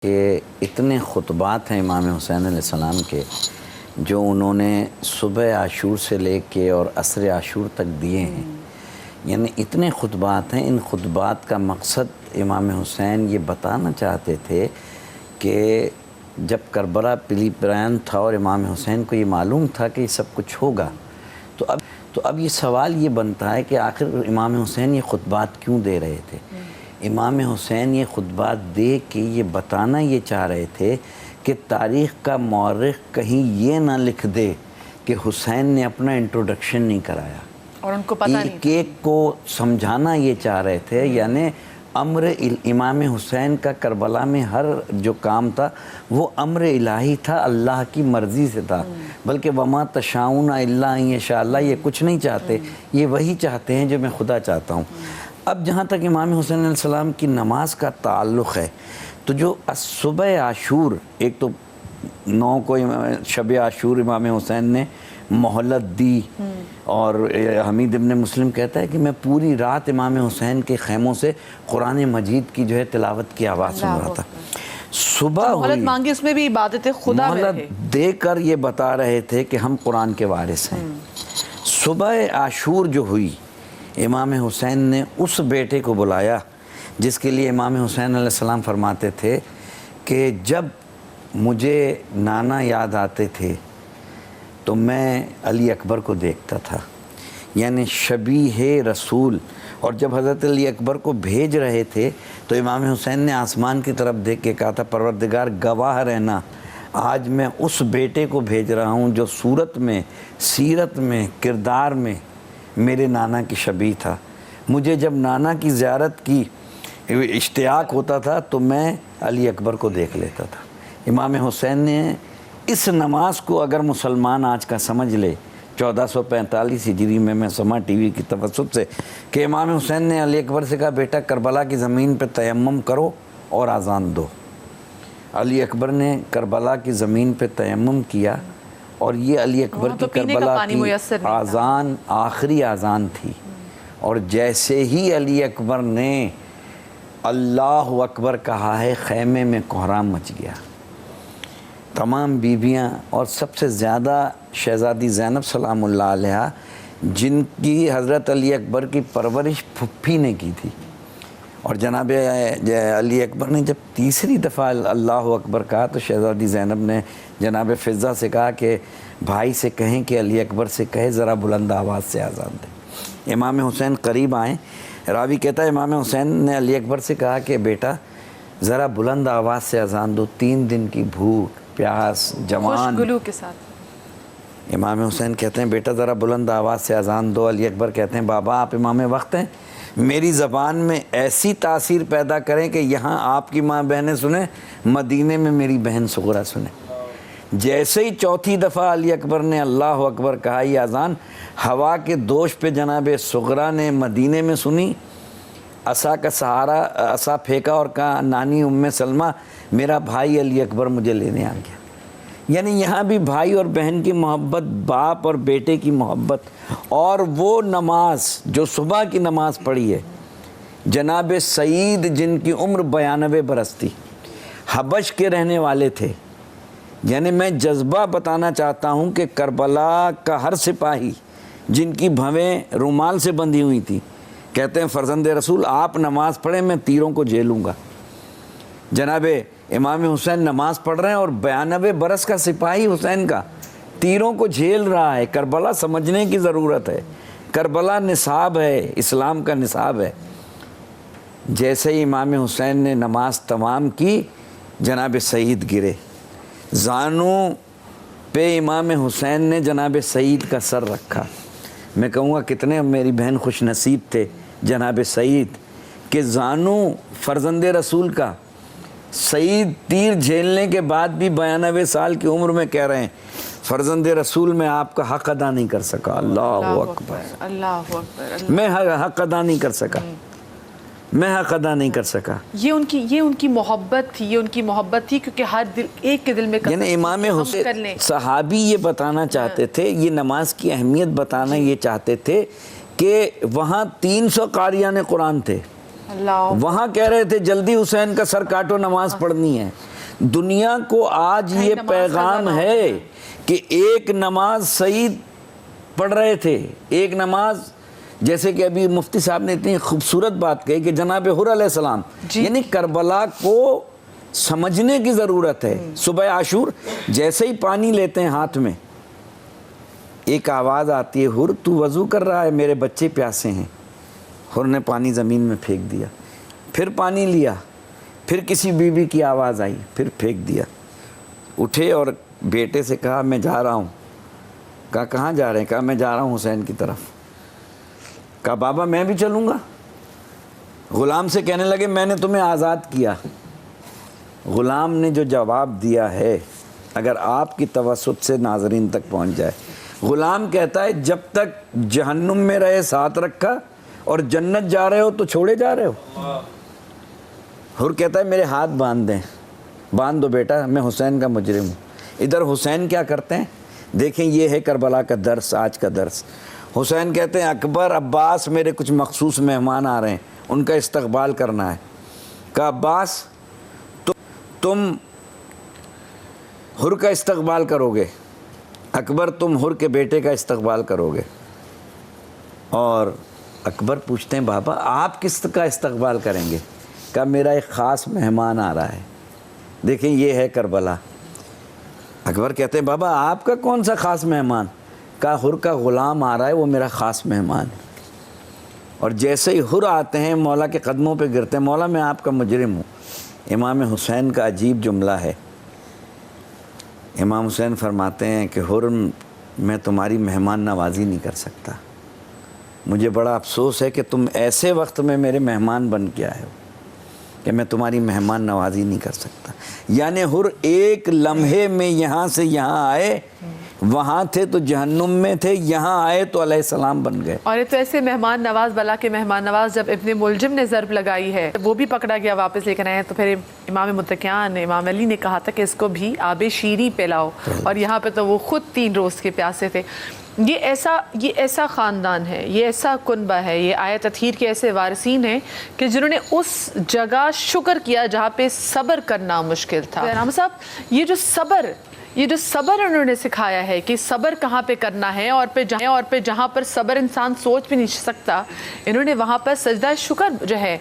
کہ اتنے خطبات ہیں امام حسین علیہ السلام کے جو انہوں نے صبح عاشور سے لے کے اور عصر عاشور تک دیے ہیں. یعنی اتنے خطبات ہیں. ان خطبات کا مقصد امام حسین یہ بتانا چاہتے تھے کہ جب کربلا پلی بیان تھا اور امام حسین کو یہ معلوم تھا کہ یہ سب کچھ ہوگا، تو اب یہ سوال یہ بنتا ہے کہ آخر امام حسین یہ خطبات کیوں دے رہے تھے؟ امام حسین یہ خطبات دے کے یہ بتانا یہ چاہ رہے تھے کہ تاریخ کا مورخ کہیں یہ نہ لکھ دے کہ حسین نے اپنا انٹروڈکشن نہیں کرایا، اور ان کو پتہ نہیں ایک ایک کو سمجھانا یہ چاہ رہے تھے. یعنی امر امام حسین کا کربلا میں ہر جو کام تھا وہ امر الہی تھا، اللہ کی مرضی سے تھا. بلکہ وما تشاؤون الا ان یشاء اللہ، یہ کچھ نہیں چاہتے، یہ وہی چاہتے ہیں جو میں خدا چاہتا ہوں. اب جہاں تک امام حسین علیہ السلام کی نماز کا تعلق ہے تو جو صبح عاشور، ایک تو 9 کو شب عاشور امام حسین نے مہلت دی، اور حمید ابن مسلم کہتا ہے کہ میں پوری رات امام حسین کے خیموں سے قرآن مجید کی جو ہے تلاوت کی آواز سن رہا تھا. صبح ہوئی، مہلت مانگی، اس میں بھی عبادت خدا میں تھے. مہلت دے کر یہ بتا رہے تھے کہ ہم قرآن کے وارث ہیں. صبح عاشور جو ہوئی، امام حسین نے اس بیٹے کو بلایا جس کے لیے امام حسین علیہ السلام فرماتے تھے کہ جب مجھے نانا یاد آتے تھے تو میں علی اکبر کو دیکھتا تھا. یعنی شبیہ رسول. اور جب حضرت علی اکبر کو بھیج رہے تھے تو امام حسین نے آسمان کی طرف دیکھ کے کہا تھا پروردگار گواہ رہنا، آج میں اس بیٹے کو بھیج رہا ہوں جو صورت میں، سیرت میں، کردار میں میرے نانا کی شبیہ تھا. مجھے جب نانا کی زیارت کی اشتیاق ہوتا تھا تو میں علی اکبر کو دیکھ لیتا تھا. امام حسین نے اس نماز کو اگر مسلمان آج کا سمجھ لے، 1445 ہجری میں سما ٹی وی کی توسط سے، کہ امام حسین نے علی اکبر سے کہا بیٹا کربلا کی زمین پہ تیمم کرو اور اذان دو. علی اکبر نے کربلا کی زمین پہ تیمم کیا، اور یہ علی اکبر کی کربلا کی اذان آخری اذان تھی. اور جیسے ہی علی اکبر نے اللہ اکبر کہا ہے، خیمے میں کوہرام مچ گیا. تمام بیویاں، اور سب سے زیادہ شہزادی زینب سلام اللہ علیہا، جن کی حضرت علی اکبر کی پرورش پھپھی نے کی تھی. اور جناب علی اکبر نے جب تیسری دفعہ اللہ اکبر کہا تو شہزادی زینب نے جناب فضہ سے کہا کہ بھائی سے کہیں کہ علی اکبر سے کہے ذرا بلند آواز سے اذان دے. امام حسین قریب آئیں. راوی کہتا ہے امام حسین نے علی اکبر سے کہا کہ بیٹا ذرا بلند آواز سے اذان دو، 3 دن کی بھوک پیاس جوان گلو کے ساتھ. امام حسین کہتے ہیں بیٹا ذرا بلند آواز سے اذان دو. علی اکبر کہتے ہیں بابا آپ امام وقت ہیں، میری زبان میں ایسی تاثیر پیدا کریں کہ یہاں آپ کی ماں بہنیں سنیں، مدینے میں میری بہن صغرا سنیں. جیسے ہی چوتھی دفعہ علی اکبر نے اللہ اکبر کہا، یہ اذان ہوا کے دوش پہ جناب صغرا نے مدینے میں سنی، عصا کا سہارا، عصا پھینکا اور کہا نانی ام سلمہ میرا بھائی علی اکبر مجھے لینے آ گیا. یعنی یہاں بھی بھائی اور بہن کی محبت، باپ اور بیٹے کی محبت. اور وہ نماز جو صبح کی نماز پڑھی ہے، جناب سعید جن کی عمر 92 برس تھی، حبش کے رہنے والے تھے. یعنی میں جذبہ بتانا چاہتا ہوں کہ کربلا کا ہر سپاہی جن کی بھویں رومال سے بندھی ہوئی تھی، کہتے ہیں فرزند رسول آپ نماز پڑھیں میں تیروں کو جھیلوں گا. جناب امام حسین نماز پڑھ رہے ہیں اور 92 برس کا سپاہی حسین کا تیروں کو جھیل رہا ہے. کربلا سمجھنے کی ضرورت ہے. کربلا نصاب ہے، اسلام کا نصاب ہے. جیسے ہی امام حسین نے نماز تمام کی، جناب سعید گرے. زانوں پہ امام حسین نے جناب سعید کا سر رکھا. میں کہوں گا کتنے میری بہن خوش نصیب تھے جناب سعید کہ زانوں فرزند رسول کا. سعید تیر جھیلنے کے بعد بھی 92 سال کی عمر میں کہہ رہے ہیں فرزند رسول میں آپ کا حق ادا نہیں کر سکا. اللہ اکبر، اللہ اکبر. میں حق ادا نہیں کر سکا، میں حق ادا نہیں کر سکا. یہ ان کی محبت تھی، یہ ان کی محبت تھی کیونکہ ہر دل ایک کے دل میں یعنی امام حسین صحابی یہ بتانا چاہتے تھے، یہ نماز کی اہمیت بتانا یہ چاہتے تھے کہ وہاں 300 قاریان قرآن تھے. وہاں کہہ رہے تھے جلدی حسین کا سر کاٹو نماز پڑھنی ہے. دنیا کو آج یہ پیغام ہے کہ ایک نماز سعید پڑھ رہے تھے، ایک نماز، جیسے کہ ابھی مفتی صاحب نے اتنی خوبصورت بات کہی کہ جناب حر علیہ السلام، یعنی کربلا کو سمجھنے کی ضرورت ہے۔ صبح عاشور جیسے ہی پانی لیتے ہیں ہاتھ میں، ایک آواز آتی ہے، حر تو وضو کر رہا ہے، میرے بچے پیاسے ہیں۔ حر نے پانی زمین میں پھینک دیا، پھر پانی لیا، پھر کسی بیوی کی آواز آئی، پھر پھینک دیا۔ اٹھے اور بیٹے سے کہا میں جا رہا ہوں۔ کہا کہاں جا رہے ہیں؟ کہا میں جا رہا ہوں حسین کی طرف۔ کہا بابا میں بھی چلوں گا۔ غلام سے کہنے لگے میں نے تمہیں آزاد کیا۔ غلام نے جو جواب دیا ہے اگر آپ کی توسط سے ناظرین تک پہنچ جائے، غلام کہتا ہے جب تک جہنم میں رہے ساتھ رکھا اور جنت جا رہے ہو تو چھوڑے جا رہے ہو۔ حر کہتا ہے میرے ہاتھ باندھ دیں۔ باندھ دو بیٹا، میں حسین کا مجرم ہوں۔ ادھر حسین کیا کرتے ہیں دیکھیں، یہ ہے کربلا کا درس، آج کا درس۔ حسین کہتے ہیں اکبر، عباس میرے کچھ مخصوص مہمان آ رہے ہیں، ان کا استقبال کرنا ہے۔ کہا عباس تم حر کا استقبال کرو گے، اکبر تم حر کے بیٹے کا استقبال کرو گے۔ اور اکبر پوچھتے ہیں بابا آپ کس کا استقبال کریں گے؟ کہا میرا ایک خاص مہمان آ رہا ہے۔ دیکھیں یہ ہے کربلا۔ اکبر کہتے ہیں بابا آپ کا کون سا خاص مہمان؟ کہا حر کا غلام آ رہا ہے، وہ میرا خاص مہمان ہے۔ اور جیسے ہی حر آتے ہیں مولا کے قدموں پہ گرتے ہیں، مولا میں آپ کا مجرم ہوں۔ امام حسین کا عجیب جملہ ہے، امام حسین فرماتے ہیں کہ حر میں تمہاری مہمان نوازی نہیں کر سکتا، مجھے بڑا افسوس ہے کہ تم ایسے وقت میں میرے مہمان بن کے آئے ہو کہ میں تمہاری مہمان نوازی نہیں کر سکتا۔ یعنی حر ایک لمحے میں یہاں سے یہاں آئے، وہاں تھے تو جہنم میں تھے، یہاں آئے تو علیہ السلام بن گئے۔ اور یہ تو ایسے مہمان نواز، بلا کے مہمان نواز، جب ابن ملجم نے ضرب لگائی ہے وہ بھی پکڑا گیا، واپس لے کر آئے، تو پھر امام متقیان امام علی نے کہا تھا کہ اس کو بھی آب شیریں پلاؤ، اور یہاں پہ تو وہ خود 3 روز کے پیاسے تھے۔ یہ ایسا خاندان ہے، یہ ایسا کنبہ ہے، یہ آیت تطہیر کے ایسے وارثین ہیں کہ جنہوں نے اس جگہ شکر کیا جہاں پہ صبر کرنا مشکل تھا۔ رحمان صاحب یہ جو صبر انہوں نے سکھایا ہے کہ صبر کہاں پہ کرنا ہے، اور پہ جہاں پر صبر انسان سوچ بھی نہیں سکتا، انہوں نے وہاں پر سجدہ شکر جو ہے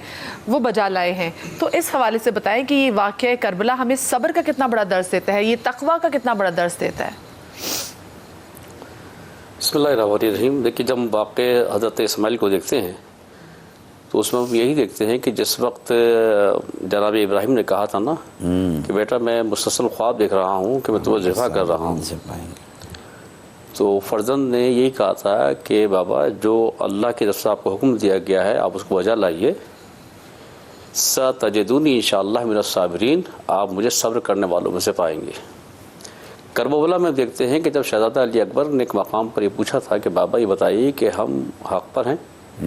وہ بجا لائے ہیں۔ تو اس حوالے سے بتائیں کہ یہ واقعہ کربلا ہمیں صبر کا کتنا بڑا درس دیتا ہے، یہ تقویٰ کا کتنا بڑا درس دیتا ہے؟ بسم اللہ الرحمن الرحیم۔ دیکھیے جب ہم واقع حضرت اسماعیل کو دیکھتے ہیں تو اس میں ہم یہی دیکھتے ہیں کہ جس وقت جناب ابراہیم نے کہا تھا نا کہ بیٹا میں مسلسل خواب دیکھ رہا ہوں کہ میں تمہیں ذبح کر رہا ہوں، تو فرزند نے یہی کہا تھا کہ بابا جو اللہ کی طرف سے آپ کو حکم دیا گیا ہے آپ اس کو بجا لائیے، ستجدونی انشاءاللہ من الصابرین، آپ مجھے صبر کرنے والوں میں سے پائیں گے۔ کربلا میں دیکھتے ہیں کہ جب شہزادہ علی اکبر نے ایک مقام پر یہ پوچھا تھا کہ بابا یہ بتائیے کہ ہم حق پر ہیں،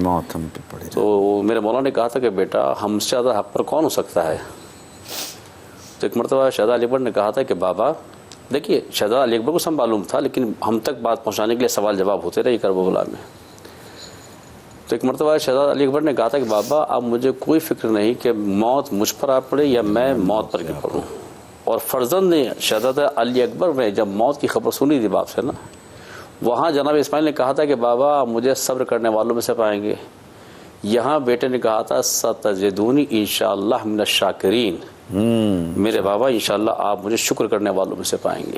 موت ہم پہ پڑے، تو میرے مولا نے کہا تھا کہ بیٹا ہم سے زیادہ حق پر کون ہو سکتا ہے؟ تو ایک مرتبہ شہزادہ علی اکبر نے کہا تھا کہ بابا دیکھیے شہزادہ علی اکبر کو سب معلوم تھا لیکن ہم تک بات پہنچانے کے لیے سوال جواب ہوتے رہے کربلا میں۔ تو ایک مرتبہ شہزادہ علی اکبر نے کہا تھا کہ بابا اب مجھے کوئی فکر نہیں کہ موت مجھ پر آ پڑے یا میں موت پر گر پڑوں۔ اور فرزند نے شہزادہ علی اکبر نے جب موت کی خبر سنی تھی باپ سے نا، وہاں جناب اسماعیل نے کہا تھا کہ بابا مجھے صبر کرنے والوں میں سے پائیں گے، یہاں بیٹے نے کہا تھا ستجدونی انشاءاللہ من الشاکرین، میرے بابا انشاءاللہ آپ مجھے شکر کرنے والوں میں سے پائیں گے۔